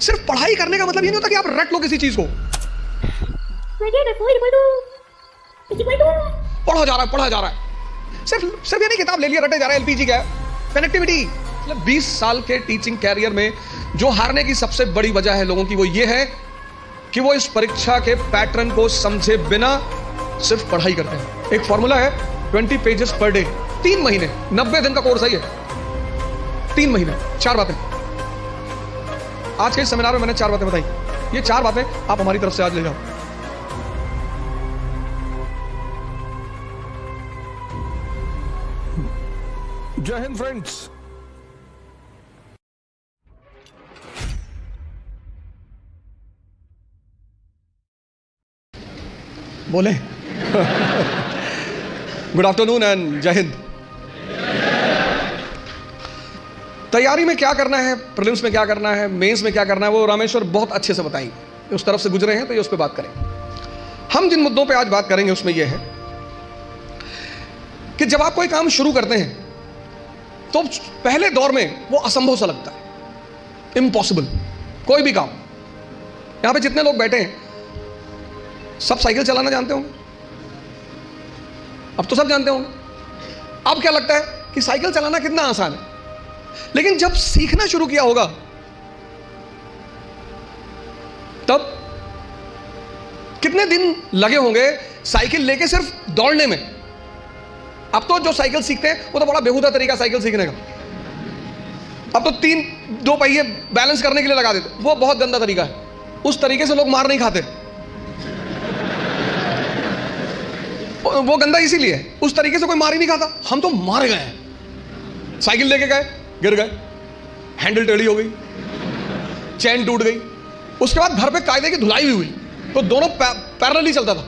सिर्फ पढ़ाई करने का मतलब ये नहीं होता कि आप रट लो किसी चीज को। पढ़ा जा रहा है सिर्फ ये नहीं किताब ले लिया रटे जा रहा है। एलपीजी क्या है? कनेक्टिविटी। मतलब 20 साल के टीचिंग कैरियर में जो हारने की सबसे बड़ी वजह है लोगों की, वो ये है कि वो इस परीक्षा के पैटर्न को समझे बिना सिर्फ पढ़ाई करते हैं। एक फॉर्मूला है 20 पेजेस पर डे, 3 महीने, 90 दिन का कोर्स है ये। 3 महीने, 4 बातें। आज के इस सेमिनार में मैंने 4 बातें बताई। ये 4 बातें आप हमारी तरफ से आज ले जाओ। जय हिंद फ्रेंड्स। बोले गुड आफ्टरनून एंड जय हिंद। तैयारी में क्या करना है, प्रीलिम्स में क्या करना है, मेंस में क्या करना है, वो रामेश्वर बहुत अच्छे से बताएंगे। उस तरफ से गुजरे हैं तो ये उस पर बात करें। हम जिन मुद्दों पे आज बात करेंगे उसमें यह है कि जब आप कोई काम शुरू करते हैं तो पहले दौर में वो असंभव सा लगता है, इम्पॉसिबल। कोई भी काम, यहां पे जितने लोग बैठे हैं सब साइकिल चलाना जानते होंगे। अब तो सब जानते होंगे। अब क्या लगता है कि साइकिल चलाना कितना आसान है, लेकिन जब सीखना शुरू किया होगा तब कितने दिन लगे होंगे साइकिल लेके सिर्फ दौड़ने में। अब तो जो साइकिल सीखते हैं वो तो बड़ा बेहुदा तरीका साइकिल सीखने का। अब तो 2 पहिए बैलेंस करने के लिए लगा देते, वो बहुत गंदा तरीका है। उस तरीके से लोग मार नहीं खाते। वो गंदा इसीलिए है, उस तरीके से कोई मार ही नहीं खाता। हम तो मार गए हैं। साइकिल लेके गए, गिर गए, हैंडल टेढ़ी हो गई, चैन टूट गई, उसके बाद घर पे कायदे की धुलाई भी हुई, तो दोनों पैरेलली चलता था।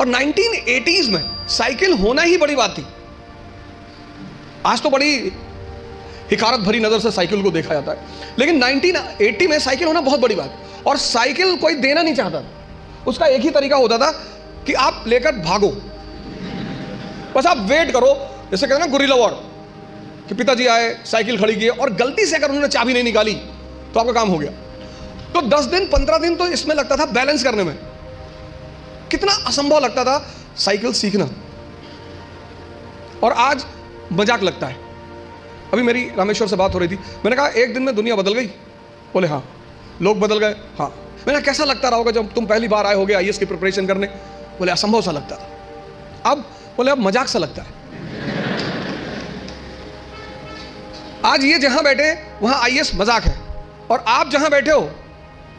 और 1980s में साइकिल होना ही बड़ी बात थी। आज तो बड़ी हिकारत भरी नजर से साइकिल को देखा जाता है, लेकिन 1980 में साइकिल होना बहुत बड़ी बात। और साइकिल कोई देना नहीं चाहता था। उसका एक ही तरीका होता था कि आप लेकर भागो, बस आप वेट करो। जैसे कहते हैं ना गुरिल्ला वॉर, कि पिताजी आए, साइकिल खड़ी की और गलती से अगर उन्होंने चाबी नहीं निकाली तो आपका काम हो गया। तो 10 दिन 15 दिन तो इसमें लगता था बैलेंस करने में। कितना असंभव लगता था साइकिल सीखना, और आज मजाक लगता है। अभी मेरी रामेश्वर से बात हो रही थी, मैंने कहा एक दिन में दुनिया बदल गई। बोले हाँ। लोग बदल गए? हाँ। मैंने कैसा लगता रहा होगा जब तुम पहली बार आए होगे आईएएस की प्रिपरेशन करने? बोले असंभव सा लगता था। अब बोले अब मजाक सा लगता है। आज ये जहां बैठे वहां आईएएस मजाक है, और आप जहां बैठे हो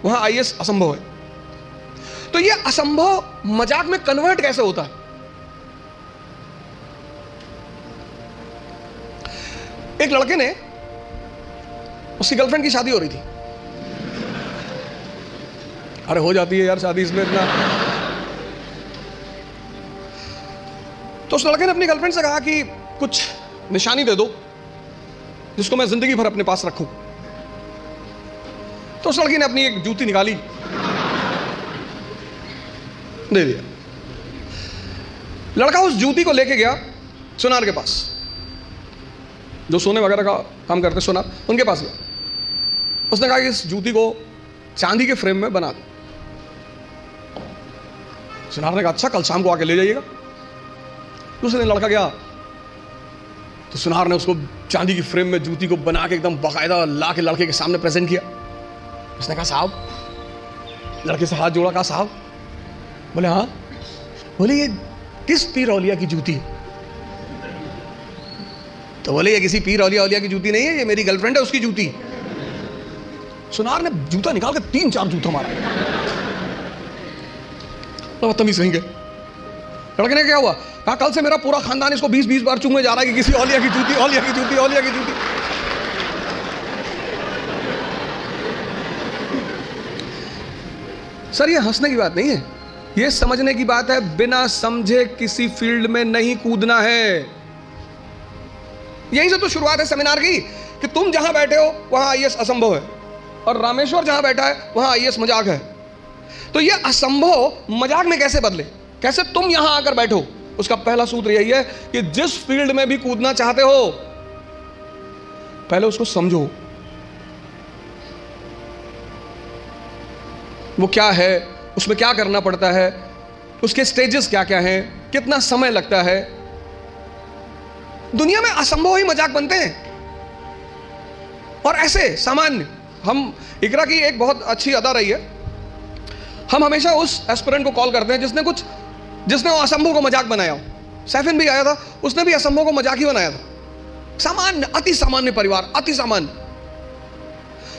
वहां आईएएस असंभव है। तो ये असंभव मजाक में कन्वर्ट कैसे होता है? एक लड़के ने, उसकी गर्लफ्रेंड की शादी हो रही थी। अरे हो जाती है यार शादी इसमें इतना। तो उस लड़के ने अपनी गर्लफ्रेंड से कहा कि कुछ निशानी दे दो जिसको मैं जिंदगी भर अपने पास रखूं। तो उस लड़की ने अपनी एक जूती निकाली, दे दिया। लड़का उस जूती को लेके गया सुनार के पास, जो सोने वगैरह का काम करते सुनार, उनके पास गया। उसने कहा कि इस जूती को चांदी के फ्रेम में बना दो। सुनार ने कहा अच्छा, कल शाम को आके ले जाइएगा। दूसरे दिन लड़का गया तो सुनार ने उसको चांदी की फ्रेम में जूती को बना के एकदम बाकायदा ला के लड़के के सामने प्रेजेंट किया। उसने कहा साहब, लड़के से हाथ जोड़ा, कहा साहब। बोले हाँ। बोले ये किस पीर औलिया की जूती है? तो बोले ये किसी पीर औलिया की जूती नहीं है, ये मेरी गर्लफ्रेंड है, उसकी जूती। सुनार ने जूता निकाल के 3-4 जूता मारा। तो बदतमीज कहेंगे। लड़के ने क्या हुआ? कहा कल से मेरा पूरा खानदान इसको 20-20 बार चूमने जा रहा है कि किसी औलिया की जूती, औलिया की जूती, औलिया की जूती। सर ये हंसने की बात नहीं है, ये समझने की बात है। बिना समझे किसी फील्ड में नहीं कूदना है। यहीं से तो शुरुआत है सेमिनार की, कि तुम जहां बैठे हो वहां आईएएस असंभव है, और रामेश्वर जहां बैठा है वहां आईएएस मजाक है। तो ये असंभव मजाक में कैसे बदले, कैसे तुम यहां आकर बैठो? उसका पहला सूत्र यही है कि जिस फील्ड में भी कूदना चाहते हो पहले उसको समझो। वो क्या है, उसमें क्या करना पड़ता है, उसके स्टेजेस क्या क्या हैं, कितना समय लगता है। दुनिया में असंभव ही मजाक बनते हैं। और ऐसे सामान्य, हम इकरा की एक बहुत अच्छी अदा रही है, हम हमेशा उस एस्पिरेंट को कॉल करते हैं जिसने वो असंभव को मजाक बनाया हो। सैफिन भी आया था, उसने भी असंभव को मजाक ही बनाया था। सामान्य, अति सामान्य परिवार, अति सामान्य,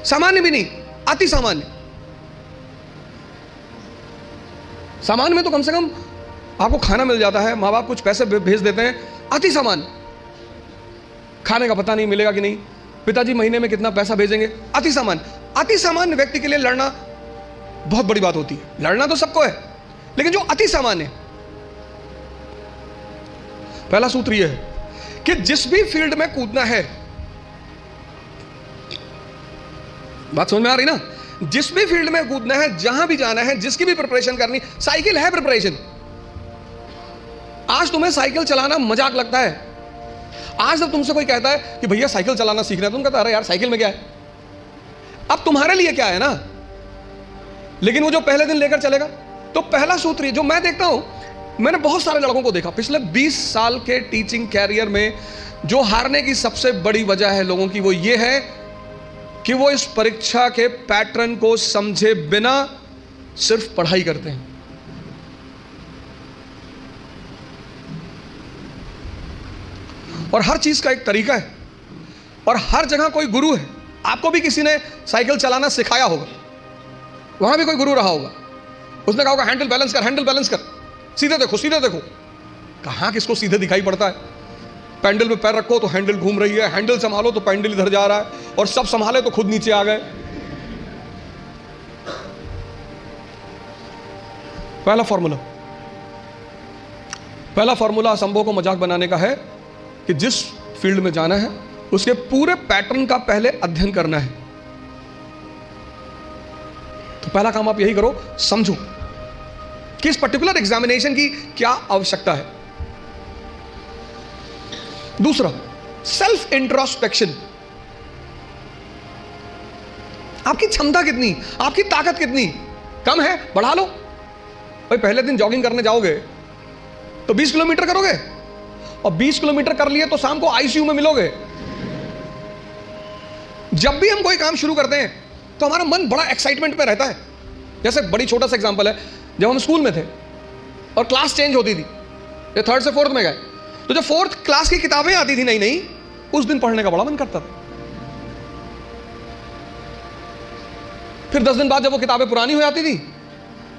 सामान्य भी नहीं, अति सामान्य। सामान्य में तो कम से कम आपको खाना मिल जाता है, माँ बाप कुछ पैसे भेज देते हैं। अति सामान्य, खाने का पता नहीं मिलेगा कि नहीं, पिताजी महीने में कितना पैसा भेजेंगे। अति सामान्य, अति सामान्य व्यक्ति के लिए लड़ना बहुत बड़ी बात होती है। लड़ना तो सबको है, लेकिन जो अति सामान्य है, पहला सूत्र यह है कि जिस भी फील्ड में कूदना है, बात समझ में आ रही ना, जिस भी फील्ड में कूदना है, जहां भी जाना है, जिसकी भी प्रिपरेशन करनी, साइकिल है प्रिपरेशन। आज तुम्हें साइकिल चलाना मजाक लगता है। आज जब तुमसे कोई कहता है कि भैया साइकिल चलाना सीखना है, तुम कहते अरे यार साइकिल में क्या है। अब तुम्हारे लिए क्या है ना, लेकिन वो जो पहले दिन लेकर चलेगा। तो पहला सूत्र जो मैं देखता हूं, मैंने बहुत सारे लड़कों को देखा पिछले 20 साल के टीचिंग कैरियर में, जो हारने की सबसे बड़ी वजह है लोगों की, वो ये है कि वो इस परीक्षा के पैटर्न को समझे बिना सिर्फ पढ़ाई करते हैं। और हर चीज का एक तरीका है, और हर जगह कोई गुरु है। आपको भी किसी ने साइकिल चलाना सिखाया होगा, वहां भी कोई गुरु रहा होगा, उसने कहा होगा हैंडल बैलेंस कर, हैंडल बैलेंस कर, सीधे देखो, सीधे देखो। कहां किसको सीधे दिखाई पड़ता है। पैंडल पे पैर रखो तो हैंडल घूम रही है, हैंडल संभालो तो पैंडल इधर जा रहा है, और सब संभाले तो खुद नीचे आ गए। पहला फॉर्मूला असंभव को मजाक बनाने का है कि जिस फील्ड में जाना है उसके पूरे पैटर्न का पहले अध्ययन करना है। तो पहला काम आप यही करो, समझो कि इस पर्टिकुलर एग्जामिनेशन की क्या आवश्यकता है। दूसरा, सेल्फ इंट्रोस्पेक्शन। आपकी क्षमता कितनी, आपकी ताकत कितनी, कम है बढ़ा लो। भाई पहले दिन जॉगिंग करने जाओगे तो 20 किलोमीटर करोगे, और 20 किलोमीटर कर लिए तो शाम को आईसीयू में मिलोगे। जब भी हम कोई काम शुरू करते हैं तो हमारा मन बड़ा एक्साइटमेंट में रहता है। जैसे बड़ी छोटा सा एग्जांपल है, जब हम स्कूल में थे और क्लास चेंज होती थी, ये 3rd से 4th में गए, तो जब 4th क्लास की किताबें आती थी नई नई, उस दिन पढ़ने का बड़ा मन करता था। फिर 10 दिन बाद जब वो किताबें पुरानी हो जाती थी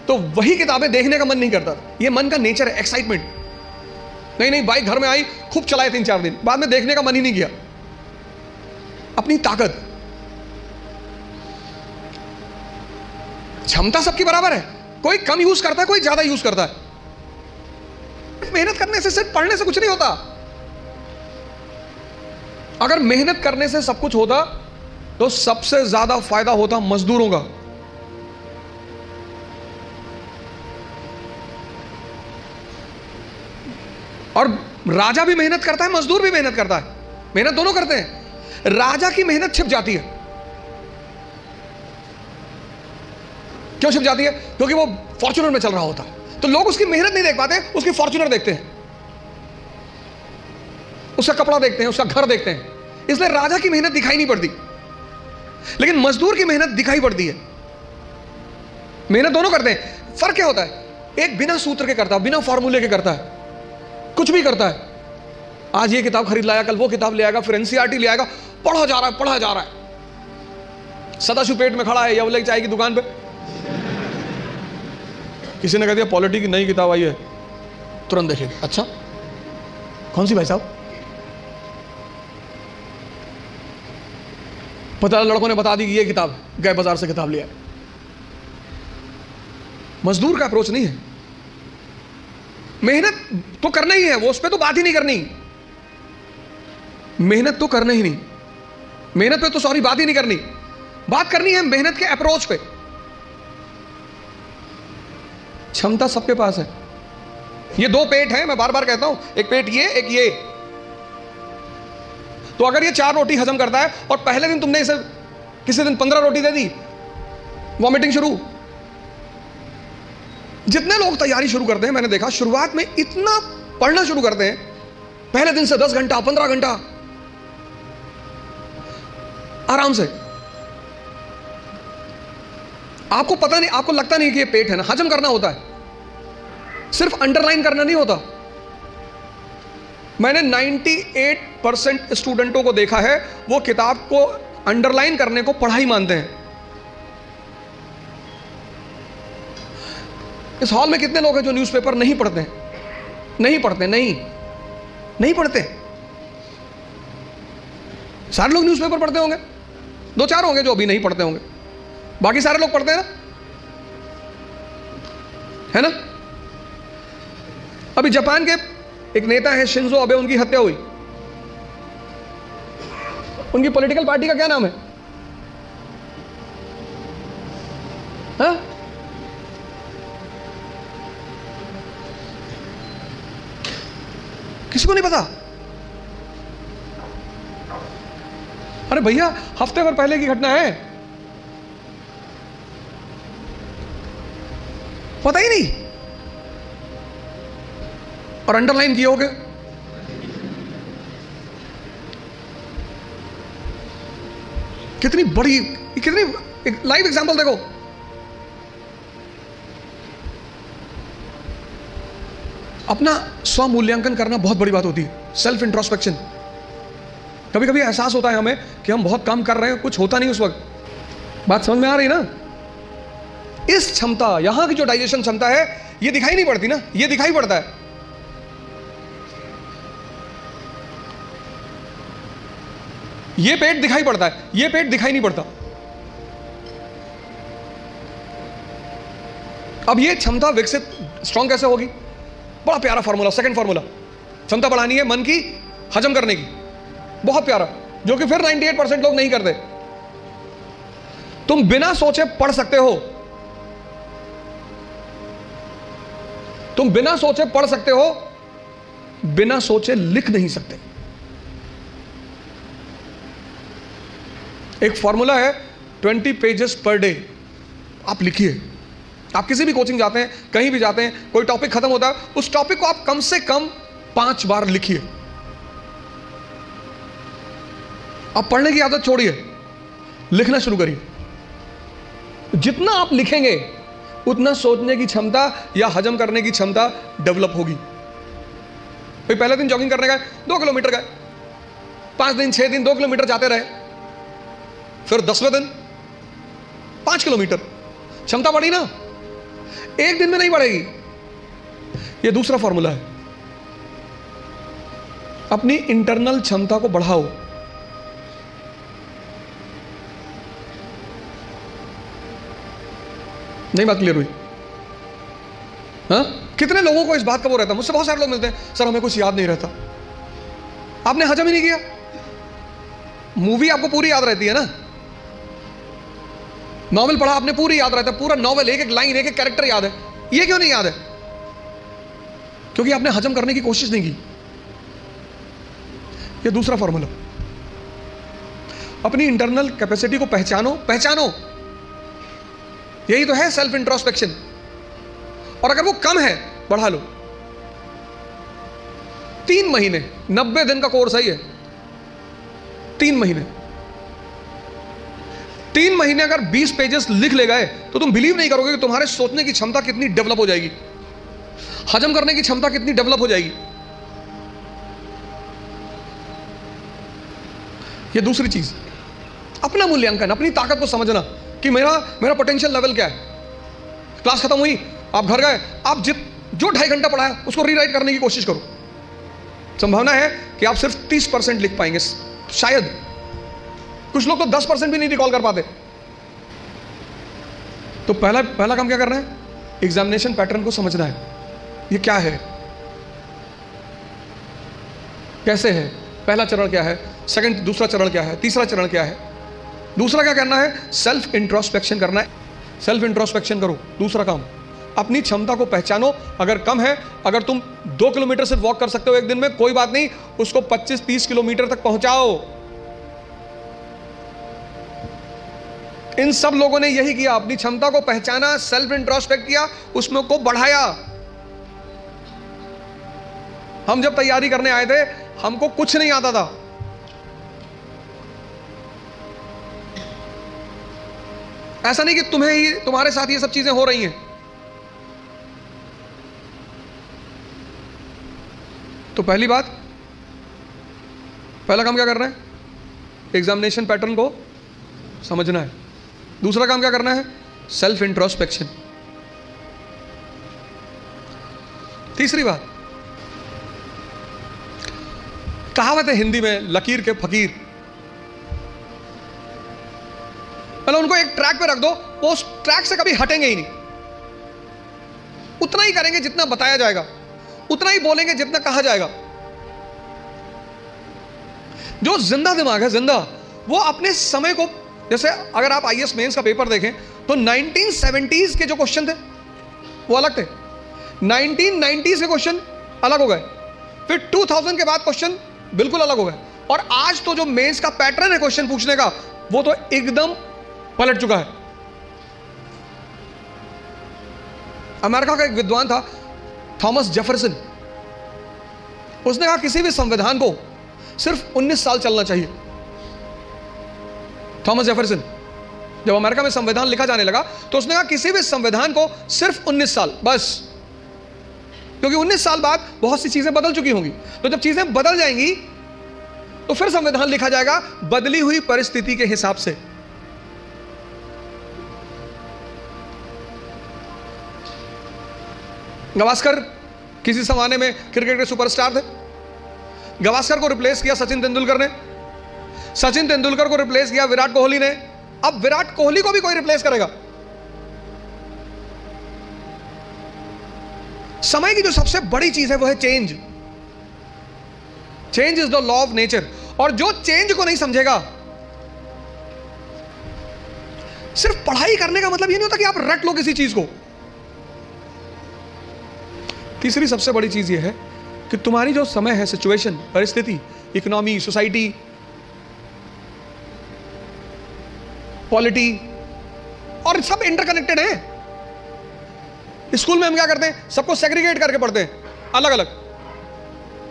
तो वही किताबें देखने का मन नहीं करता था। ये मन का नेचर है, एक्साइटमेंट। नहीं बाइक घर में आई, खूब चलाए 3-4 दिन, बाद में देखने का मन ही नहीं किया। अपनी ताकत, क्षमता सबकी बराबर है, कोई कम यूज करता है, कोई ज्यादा यूज करता है। मेहनत करने से, सिर्फ पढ़ने से कुछ नहीं होता। अगर मेहनत करने से सब कुछ होता तो सबसे ज्यादा फायदा होता मजदूरों का। और राजा भी मेहनत करता है, मजदूर भी मेहनत करता है, मेहनत दोनों करते हैं। राजा की मेहनत छिप जाती है। क्यों छिप जाती है? क्योंकि वो फॉर्च्यूनर में चल रहा होता है, तो लोग उसकी मेहनत नहीं देख पाते, उसकी फॉर्च्यूनर देखते हैं, उसका कपड़ा देखते हैं, उसका घर देखते हैं, इसलिए राजा की मेहनत दिखाई नहीं पड़ती। लेकिन मजदूर की मेहनत दिखाई पड़ती है। मेहनत दोनों करते हैं। फर्क क्या होता है? एक बिना सूत्र के करता है, बिना फॉर्मूले के करता है, कुछ भी करता है। आज ये किताब खरीद लाया, कल वो किताब ले आएगा, फिर एनसीईआरटी ले आएगा, पढ़ा जा रहा है, पढ़ा जा रहा है। सदाशिव पेट में खड़ा है यवले चाय की दुकान पे, किसी ने कह दिया पॉलिटी की नई किताब आई है, तुरंत देखेगा, अच्छा कौन सी भाई साहब? पता लड़कों ने बता दी कि ये किताब, गए बाजार से किताब लिया। मजदूर का अप्रोच नहीं है। मेहनत तो करना ही है, वो उस पर तो बात ही नहीं करनी। मेहनत तो करना ही नहीं, मेहनत पे तो सॉरी बात ही नहीं करनी। बात करनी है मेहनत के अप्रोच पे। क्षमता सबके पास है। ये दो पेट हैं, मैं बार बार कहता हूं, एक पेट ये, एक ये। तो अगर ये 4 रोटी हजम करता है और पहले दिन तुमने इसे किसी दिन 15 रोटी दे दी, वॉमिटिंग शुरू, जितने लोग तैयारी शुरू करते हैं, मैंने देखा शुरुआत में इतना पढ़ना शुरू करते हैं, पहले दिन से 10 घंटा 15 घंटा आराम से। आपको पता नहीं, आपको लगता नहीं कि ये पेट है ना, हजम करना होता है, सिर्फ अंडरलाइन करना नहीं होता। मैंने 98% स्टूडेंटों को देखा है, वो किताब को अंडरलाइन करने को पढ़ाई मानते हैं। इस हॉल में कितने लोग हैं जो न्यूज़पेपर नहीं पढ़ते हैं? नहीं पढ़ते, नहीं पढ़ते। सारे लोग न्यूज़पेपर पढ़ते होंगे, 2-4 होंगे जो अभी नहीं पढ़ते होंगे, बाकी सारे लोग पढ़ते हैं ना, है ना? अभी जापान के एक नेता है शिंजो अबे, उनकी हत्या हुई। उनकी पॉलिटिकल पार्टी का क्या नाम है? हाँ? किसी को नहीं पता? अरे भैया, हफ्ते भर पहले की घटना है, पता ही नहीं, और अंडरलाइन किए होगे। कितनी बड़ी, कितनी एक लाइव एग्जांपल देखो। अपना स्व मूल्यांकन करना बहुत बड़ी बात होती है, सेल्फ इंट्रोस्पेक्शन। कभी कभी एहसास होता है हमें कि हम बहुत काम कर रहे हैं, कुछ होता नहीं उस वक्त। बात समझ में आ रही ना? इस क्षमता, यहां की जो डाइजेशन क्षमता है, ये दिखाई नहीं पड़ती ना, ये दिखाई पड़ता है। ये पेट दिखाई पड़ता है, ये पेट दिखाई नहीं पड़ता। अब ये क्षमता विकसित, स्ट्रॉन्ग कैसे होगी? बड़ा प्यारा फॉर्मूला, सेकंड फॉर्मूला। क्षमता बढ़ानी है मन की, हजम करने की, बहुत प्यारा, जो कि फिर 98% लोग नहीं करते। तुम बिना सोचे पढ़ सकते हो, तुम बिना सोचे पढ़ सकते हो, बिना सोचे लिख नहीं सकते। एक फॉर्मूला है 20 पेजेस पर डे। आप लिखिए। आप किसी भी कोचिंग जाते हैं, कहीं भी जाते हैं, कोई टॉपिक खत्म होता है, उस टॉपिक को आप कम से कम 5 बार लिखिए। आप पढ़ने की आदत छोड़िए, लिखना शुरू करिए। जितना आप लिखेंगे उतना सोचने की क्षमता या हजम करने की क्षमता डेवलप होगी। भाई पहले दिन जॉगिंग करने गए, 2 किलोमीटर गए, 5 दिन 6 दिन 2 किलोमीटर जाते रहे, फिर 10वें दिन 5 किलोमीटर, क्षमता बढ़ी ना? एक दिन में नहीं बढ़ेगी। यह दूसरा फॉर्मूला है। अपनी इंटरनल क्षमता को बढ़ाओ। नहीं बात क्लियर हुई? हाँ? कितने लोगों को इस बात का वो रहता है? मुझसे बहुत सारे लोग मिलते हैं, सर हमें कुछ याद नहीं रहता। आपने हजम ही नहीं किया। मूवी आपको पूरी याद रहती है ना, नॉवेल पढ़ा आपने पूरी याद रहता है, पूरा नॉवेल, एक एक लाइन, एक एक कैरेक्टर याद है। ये क्यों नहीं याद है? क्योंकि आपने हजम करने की कोशिश नहीं की। ये दूसरा फॉर्मूला। अपनी इंटरनल कैपेसिटी को पहचानो, पहचानो। यही तो है सेल्फ इंट्रोस्पेक्शन। और अगर वो कम है, बढ़ा लो। 3 महीने, 90 दिन का कोर्स है ये। 3 महीने, 3 महीने अगर 20 पेजेस लिख ले गए तो तुम बिलीव नहीं करोगे कि तुम्हारे सोचने की क्षमता कितनी डेवलप हो जाएगी, हजम करने की क्षमता कितनी डेवलप हो जाएगी। ये दूसरी चीज, अपना मूल्यांकन, अपनी ताकत को समझना कि मेरा पोटेंशियल लेवल क्या है। क्लास खत्म हुई, आप घर गए, आप जो 2.5 घंटा पढ़ा है उसको रीराइट करने की कोशिश करो। संभावना है कि आप सिर्फ 30% लिख पाएंगे, शायद। कुछ लोग तो 10% भी नहीं रिकॉल कर पाते। तो पहला काम क्या करना है? एग्जामिनेशन पैटर्न को समझना है। ये क्या है, कैसे है, पहला चरण क्या है, सेकंड, दूसरा चरण क्या है, तीसरा चरण क्या है। दूसरा क्या करना है? सेल्फ इंट्रोस्पेक्शन करना है। सेल्फ इंट्रोस्पेक्शन करो। दूसरा काम, अपनी क्षमता को पहचानो। अगर कम है, अगर तुम 2 किलोमीटर सिर्फ वॉक कर सकते हो एक दिन में, कोई बात नहीं, उसको 25-30 किलोमीटर तक पहुंचाओ। इन सब लोगों ने यही किया, अपनी क्षमता को पहचाना, सेल्फ इंट्रोस्पेक्ट किया, उसमें को बढ़ाया। हम जब तैयारी करने आए थे हमको कुछ नहीं आता था, ऐसा नहीं कि तुम्हें ही, तुम्हारे साथ ये सब चीजें हो रही हैं। तो पहली बात, पहला काम क्या करना है? एग्जामिनेशन पैटर्न को समझना है। दूसरा काम क्या करना है? Self introspection. तीसरी बात, कहावत है हिंदी में, लकीर के फकीर। मतलब उनको एक ट्रैक पे रख दो, वो उस ट्रैक से कभी हटेंगे ही नहीं। उतना ही करेंगे जितना बताया जाएगा, उतना ही बोलेंगे जितना कहा जाएगा। जो जिंदा दिमाग है, जिंदा, वो अपने समय को, जैसे अगर आप आईएएस मेंस का पेपर देखें तो 1970s के जो क्वेश्चन थे वो अलग थे, 1990s के क्वेश्चन अलग हो गए, फिर 2000 के बाद क्वेश्चन बिल्कुल अलग हो गए, और आज तो जो मेंस का पैटर्न है क्वेश्चन पूछने का, वो तो एकदम पलट चुका है। अमेरिका का एक विद्वान था थॉमस जेफरसन, उसने कहा किसी भी संविधान को सिर्फ 19 साल चलना चाहिए। थॉमस जेफरसन, जब अमेरिका में संविधान लिखा जाने लगा तो उसने कहा किसी भी संविधान को सिर्फ 19 साल बस, क्योंकि 19 साल बाद बहुत सी चीजें बदल चुकी होंगी। तो जब चीजें बदल जाएंगी तो फिर संविधान लिखा जाएगा बदली हुई परिस्थिति के हिसाब से। गावस्कर किसी जमाने में क्रिकेट के सुपरस्टार थे, गावस्कर को रिप्लेस किया सचिन तेंदुलकर ने, सचिन तेंदुलकर को रिप्लेस किया विराट कोहली ने, अब विराट कोहली को भी कोई रिप्लेस करेगा। समय की जो सबसे बड़ी चीज है वो है change. Change is the law of nature, और जो चेंज को नहीं समझेगा, सिर्फ पढ़ाई करने का मतलब ये नहीं होता कि आप रट लो किसी चीज को। तीसरी सबसे बड़ी चीज ये है कि तुम्हारी जो समय है, सिचुएशन, परिस्थिति, इकोनॉमी, सोसाइटी, पॉलिटी, और सब इंटरकनेक्टेड है। स्कूल में हम क्या करते हैं? सबको सेग्रीगेट करके पढ़ते हैं, अलग अलग,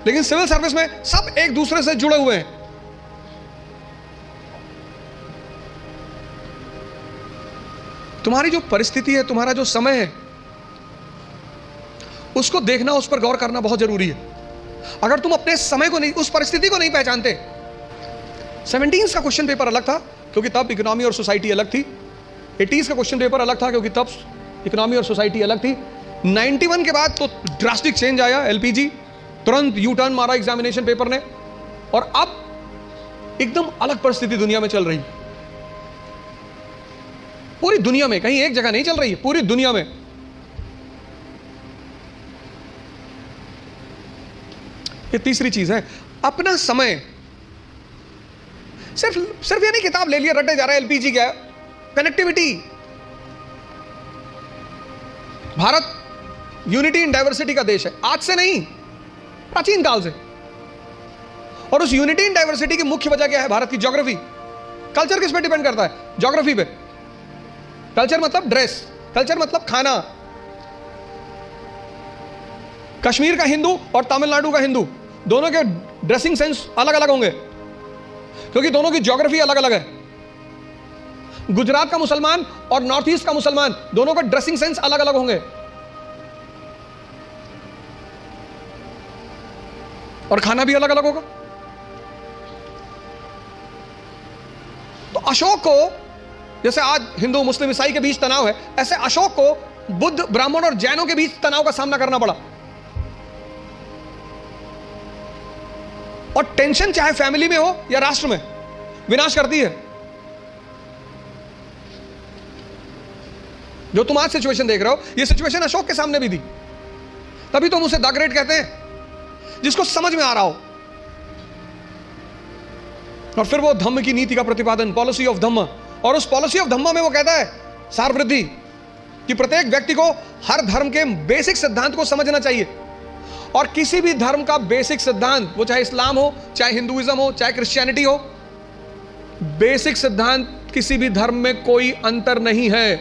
लेकिन सिविल सर्विस में सब एक दूसरे से जुड़े हुए हैं। तुम्हारी जो परिस्थिति है, तुम्हारा जो समय है, उसको देखना, उस पर गौर करना बहुत जरूरी है। अगर तुम अपने समय को नहीं, उस परिस्थिति को नहीं पहचानते। 17s का क्वेश्चन पेपर अलग था क्योंकि तब इकोनॉमी और सोसाइटी अलग थी, 80s का क्वेश्चन पेपर अलग था क्योंकि तब इकोनॉमी और सोसाइटी अलग थी, 91 के बाद तो ड्रास्टिक चेंज आया, एलपीजी, तुरंत यू टर्न मारा एग्जामिनेशन पेपर ने, और अब एकदम अलग परिस्थिति दुनिया में चल रही, पूरी दुनिया में, कहीं एक जगह नहीं चल रही है, पूरी दुनिया में। ये तीसरी चीज है, अपना समय। सिर्फ ये नहीं किताब ले लिया रटे जा रहा है, एलपीजी क्या है, connectivity. Bharat unity in diversity का देश है, आज से नहीं, प्राचीन काल से। और उस यूनिटी इन डाइवर्सिटी की मुख्य वजह क्या है? भारत की ज्योग्राफी। कल्चर किस पे डिपेंड करता है? ज्योग्राफी पे। कल्चर मतलब ड्रेस, कल्चर मतलब खाना। कश्मीर का हिंदू और तमिलनाडु का हिंदू, दोनों के ड्रेसिंग सेंस अलग अलग होंगे क्योंकि दोनों की ज्योग्राफी अलग अलग है। गुजरात का मुसलमान और नॉर्थ ईस्ट का मुसलमान, दोनों का ड्रेसिंग सेंस अलग अलग होंगे, और खाना भी अलग अलग होगा। तो अशोक को, जैसे आज हिंदू मुस्लिम ईसाई के बीच तनाव है, ऐसे अशोक को बुद्ध, ब्राह्मण और जैनों के बीच तनाव का सामना करना पड़ा। और टेंशन चाहे फैमिली में हो या राष्ट्र में, विनाश करती है। जो तुम आज सिचुएशन देख रहे हो, ये सिचुएशन अशोक के सामने भी थी, तभी तुम उसे द ग्रेट कहते हैं, जिसको समझ में आ रहा हो। और फिर वो धम्म की नीति का प्रतिपादन, पॉलिसी ऑफ धम्म, और उस पॉलिसी ऑफ धम्म में वो कहता है सार वृद्धि, कि प्रत्येक व्यक्ति को हर धर्म के बेसिक सिद्धांत को समझना चाहिए, और किसी भी धर्म का बेसिक सिद्धांत, वो चाहे इस्लाम हो, चाहे हिंदुइज्म हो, चाहे क्रिश्चियनिटी हो, बेसिक सिद्धांत किसी भी धर्म में कोई अंतर नहीं है।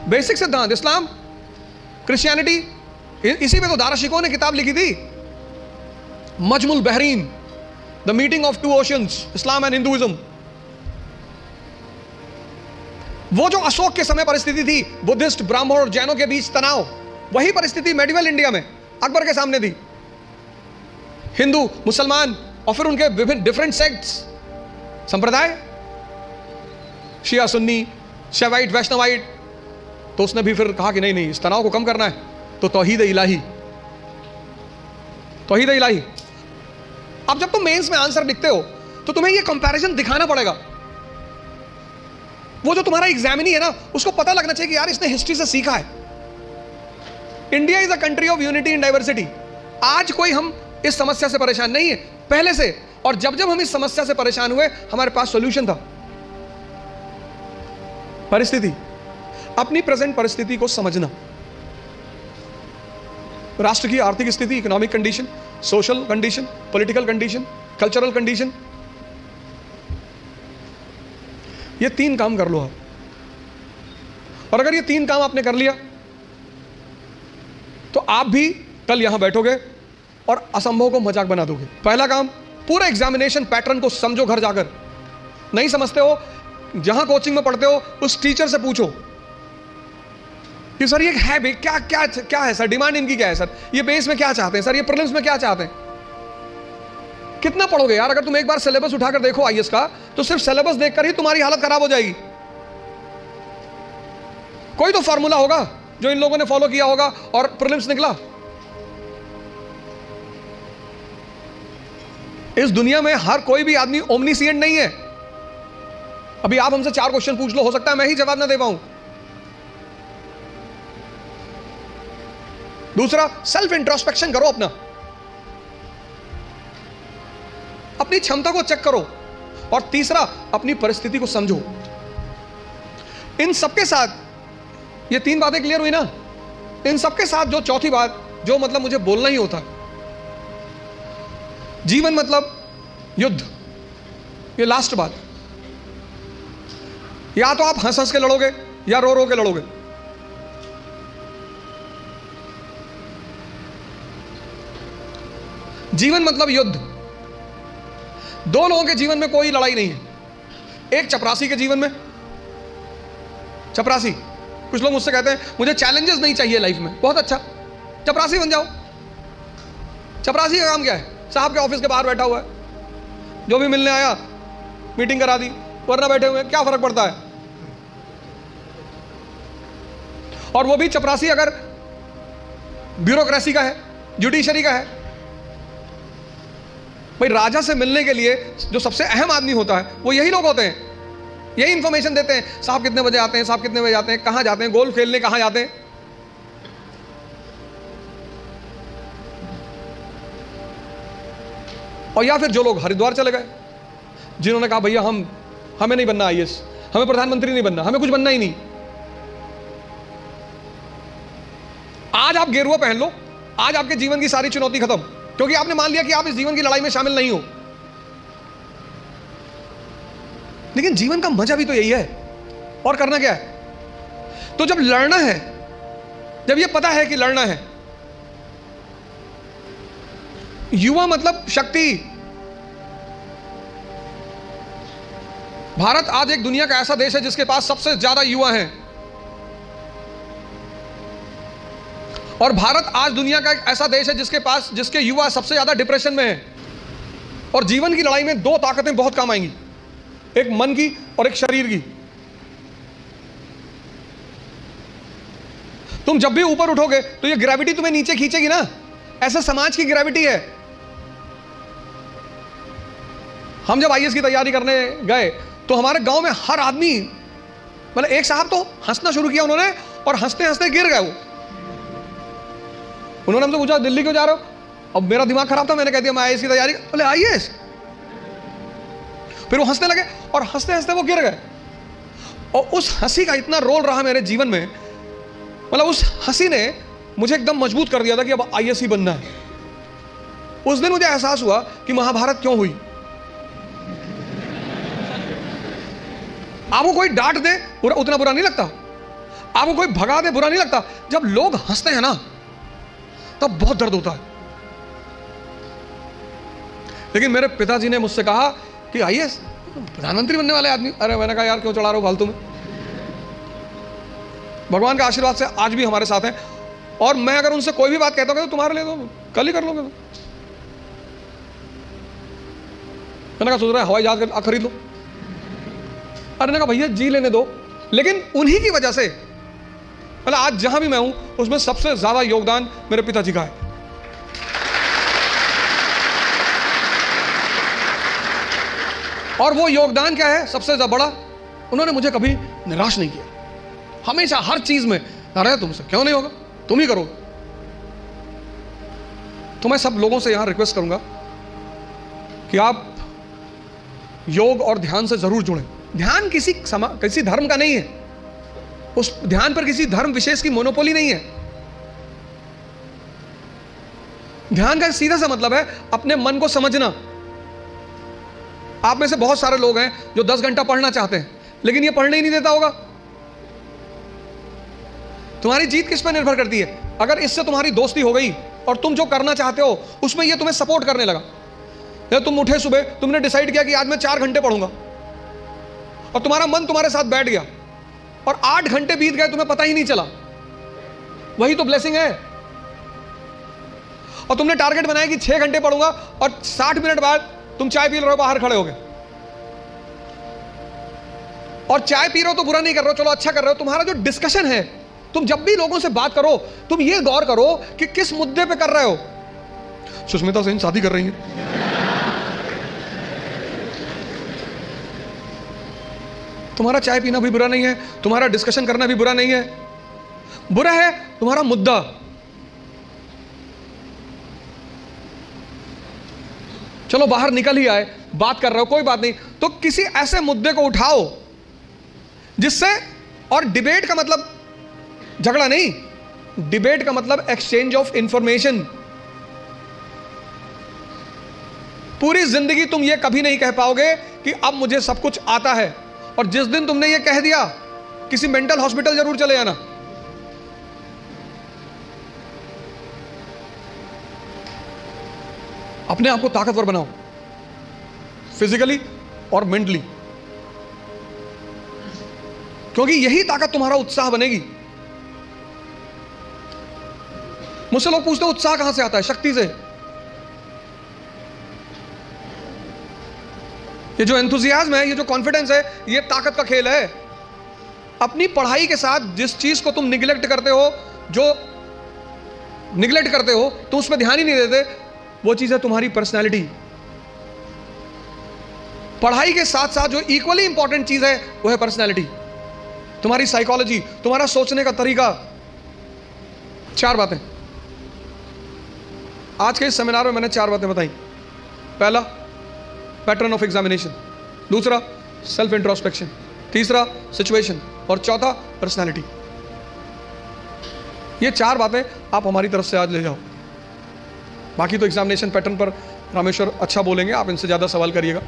बेसिक सिद्धांत इस्लाम, क्रिश्चियनिटी, इसी पे तो दाराशिकों ने किताब लिखी थी, Majmaul Bahrain, the meeting of two oceans, Islam and Hinduism. वो जो अशोक के समय परिस्थिति थी, बुद्धिस्ट, ब्राह्मण और जैनों के बीच तनाव, वही परिस्थिति मेडिवल इंडिया में अकबर के सामने थी। हिंदू, मुसलमान और फिर उनके विभिन्न डिफरेंट सेक्ट्स, संप्रदाय, शिया, सुन्नी, शैवाइट, वैष्णवाइट। तो उसने भी फिर कहा कि नहीं, इस तनाव को कम करना है तो तौहीद इलाही, तौहीद इलाही। अब जब तुम मेंस में आंसर लिखते हो तो तुम्हें ये कंपैरिजन दिखाना पड़ेगा। वो जो तुम्हारा एग्जामिनी है ना, उसको पता लगना चाहिए कि यार इसने हिस्ट्री से सीखा है। India is a country of unity in diversity. आज कोई हम इस समस्या से परेशान नहीं है, पहले से। और जब जब हम इस समस्या से परेशान हुए, हमारे पास सॉल्यूशन था। परिस्थिति, अपनी प्रेजेंट परिस्थिति को समझना, राष्ट्र की आर्थिक स्थिति, economic condition, social condition, political condition, cultural condition, ये 3 काम कर लो आप। और अगर ये 3 काम आपने कर लिया तो आप भी कल यहां बैठोगे और असंभव को मजाक बना दोगे। पहला काम, पूरा एग्जामिनेशन पैटर्न को समझो। घर जाकर नहीं समझते हो, जहां कोचिंग में पढ़ते हो उस टीचर से पूछो कि सर ये है भाई, क्या क्या क्या है सर, डिमांड इनकी क्या है सर, ये बेस में क्या चाहते हैं सर, ये प्रीलिम्स में क्या चाहते हैं। कितना पढ़ोगे यार? अगर तुम एक बार सिलेबस उठाकर देखो आईएएस का, तो सिर्फ सिलेबस देखकर ही तुम्हारी हालत खराब हो जाएगी। कोई तो फॉर्मूला होगा जो इन लोगों ने फॉलो किया होगा और प्रीलिम्स निकला। इस दुनिया में हर कोई भी आदमी ओमनीसिएंट नहीं है। अभी आप हमसे 4 क्वेश्चन पूछ लो, हो सकता है मैं ही जवाब ना दे पाऊं। दूसरा, सेल्फ इंट्रोस्पेक्शन करो, अपनी क्षमता को चेक करो। और तीसरा, अपनी परिस्थिति को समझो। इन सबके साथ ये 3 बातें क्लियर हुई ना। इन सबके साथ जो चौथी बात, जो मतलब मुझे बोलना ही होता, जीवन मतलब युद्ध। ये लास्ट बात। या तो आप हंस हंस के लड़ोगे या रो रो के लड़ोगे। जीवन मतलब युद्ध। 2 लोगों के जीवन में कोई लड़ाई नहीं है। एक चपरासी के जीवन में, चपरासी, कुछ लोग मुझसे कहते हैं मुझे चैलेंजेस नहीं चाहिए लाइफ में। बहुत अच्छा, चपरासी बन जाओ। चपरासी का काम क्या है? साहब के ऑफिस के बाहर बैठा हुआ है, जो भी मिलने आया मीटिंग करा दी, वरना बैठे हुए, क्या फर्क पड़ता है। और वो भी चपरासी अगर ब्यूरोक्रेसी का है, जुडिशरी का है। भाई राजा से मिलने के लिए जो सबसे अहम आदमी होता है वो यही लोग होते हैं। यही इंफॉर्मेशन देते हैं, साहब कितने बजे आते हैं, साहब कितने बजे आते हैं, कहां जाते हैं, गोल्फ खेलने कहां जाते हैं। और या फिर जो लोग हरिद्वार चले गए, जिन्होंने कहा भैया हमें नहीं बनना आईएएस, हमें प्रधानमंत्री नहीं बनना, हमें कुछ बनना ही नहीं। आज आप गेरुआ पहन लो, आज आपके जीवन की सारी चुनौती खत्म, क्योंकि आपने मान लिया कि आप इस जीवन की लड़ाई में शामिल नहीं हो। लेकिन जीवन का मजा भी तो यही है। और करना क्या है? तो जब लड़ना है, जब ये पता है कि लड़ना है, युवा मतलब शक्ति। भारत आज एक दुनिया का ऐसा देश है जिसके पास सबसे ज्यादा युवा हैं। और भारत आज दुनिया का एक ऐसा देश है जिसके युवा सबसे ज्यादा डिप्रेशन में हैं। और जीवन की लड़ाई में 2 ताकतें बहुत काम आएंगी, एक मन की और एक शरीर की। तुम जब भी ऊपर उठोगे तो ये ग्रेविटी तुम्हें नीचे खींचेगी ना। ऐसा समाज की ग्रेविटी है। हम जब आईएएस की तैयारी करने गए तो हमारे गांव में हर आदमी, मतलब एक साहब तो हंसना शुरू किया उन्होंने, और हंसते हंसते गिर गए वो। उन्होंने हमसे पूछा दिल्ली क्यों जा रहे हो? अब मेरा दिमाग खराब था, मैंने कह दिया मैं आईएएस की तैयारी। बोले आईएएस? फिर वो हंसने लगे और हंसते हंसते वो गिर गए। और उस हंसी का इतना रोल रहा मेरे जीवन में, मतलब उस हंसी ने मुझे एकदम मजबूत कर दिया था कि अब आईएएस ही बनना है। उस दिन मुझे एहसास हुआ कि महाभारत क्यों हुई। आपको कोई डांट दे उतना बुरा नहीं लगता, आपको कोई भगा दे बुरा नहीं लगता। जब लोग हंसते हैं ना तब बहुत दर्द होता है। लेकिन मेरे पिताजी ने मुझसे कहा कि आईएएस प्रधानमंत्री बनने वाले आदमी। अरे मैंने कहा यार क्यों चढ़ा रहे हो फालतू में। भगवान का आशीर्वाद से आज भी हमारे साथ हैं, और मैं अगर उनसे कोई भी बात कहता हूँ तो तुम्हारे लिए तो कल ही कर लोगे। मैंने कहा सोच रहा है हवाई जहाज खरीद लो। अरे ने कहा भैया जी लेने दो। लेकिन उन्हीं की वजह से मतलब आज जहां भी मैं हूं उसमें सबसे ज्यादा योगदान मेरे पिताजी का है। और वो योगदान क्या है सबसे ज्यादा बड़ा, उन्होंने मुझे कभी निराश नहीं किया। हमेशा हर चीज में, अरे तुमसे क्यों नहीं होगा, तुम ही करोगे। तो मैं सब लोगों से यहां रिक्वेस्ट करूंगा कि आप योग और ध्यान से जरूर जुड़ें। ध्यान किसी धर्म का नहीं है, उस ध्यान पर किसी धर्म विशेष की मोनोपोली नहीं है। ध्यान का सीधा सा मतलब है अपने मन को समझना। आप में से बहुत सारे लोग हैं जो 10 घंटा पढ़ना चाहते हैं लेकिन ये पढ़ने ही नहीं देता होगा। तुम्हारी जीत किस पर निर्भर करती है? अगर इससे तुम्हारी दोस्ती हो गई और तुम जो करना चाहते हो उसमें ये तुम्हें सपोर्ट करने लगा, या तुम उठे सुबह, तुमने डिसाइड किया कि आज मैं 4 घंटे पढ़ूंगा और तुम्हारा मन तुम्हारे साथ बैठ गया और 8 घंटे बीत गए तुम्हें पता ही नहीं चला, वही तो ब्लेसिंग है। और तुमने टारगेट बनाया कि 6 घंटे पढ़ूंगा और 60 मिनट बाद तुम चाय पी रहे हो, बाहर खड़े हो गए। और चाय पी रहे हो तो बुरा नहीं कर रहे हो, चलो अच्छा कर रहे हो। तुम्हारा जो डिस्कशन है, तुम जब भी लोगों से बात करो तुम ये गौर करो कि किस मुद्दे पे कर रहे हो। सुष्मिता सेन शादी कर रही है, तुम्हारा चाय पीना भी बुरा नहीं है, तुम्हारा डिस्कशन करना भी बुरा नहीं है। बुरा है तुम्हारा मुद्दा। चलो बाहर निकल ही आए, बात कर रहे हो, कोई बात नहीं, तो किसी ऐसे मुद्दे को उठाओ जिससे, और डिबेट का मतलब झगड़ा नहीं, डिबेट का मतलब एक्सचेंज ऑफ इंफॉर्मेशन। पूरी जिंदगी तुम ये कभी नहीं कह पाओगे कि अब मुझे सब कुछ आता है, और जिस दिन तुमने ये कह दिया किसी मेंटल हॉस्पिटल जरूर चले जाना। अपने आप को ताकतवर बनाओ, फिजिकली और मेंटली, क्योंकि यही ताकत तुम्हारा उत्साह बनेगी। मुझसे लोग पूछते हैं उत्साह कहां से आता है? शक्ति से। ये जो एंथुजियाज्म है, ये जो कॉन्फिडेंस है, ये ताकत का खेल है। अपनी पढ़ाई के साथ जिस चीज को तुम निगलेक्ट करते हो, तुम उस पर ध्यान ही नहीं देते, वो चीज है तुम्हारी पर्सनैलिटी। पढ़ाई के साथ साथ जो इक्वली इंपॉर्टेंट चीज है वो है पर्सनैलिटी, तुम्हारी साइकोलॉजी, तुम्हारा सोचने का तरीका। 4 बातें आज के इस सेमिनार में मैंने 4 बातें बताई। पहला, पैटर्न ऑफ एग्जामिनेशन। दूसरा, सेल्फ इंट्रोस्पेक्शन। तीसरा, सिचुएशन। और चौथा, पर्सनैलिटी। ये 4 बातें आप हमारी तरफ से आज ले जाओ। बाकी तो एग्जामिनेशन पैटर्न पर रामेश्वर अच्छा बोलेंगे, आप इनसे ज़्यादा सवाल करिएगा।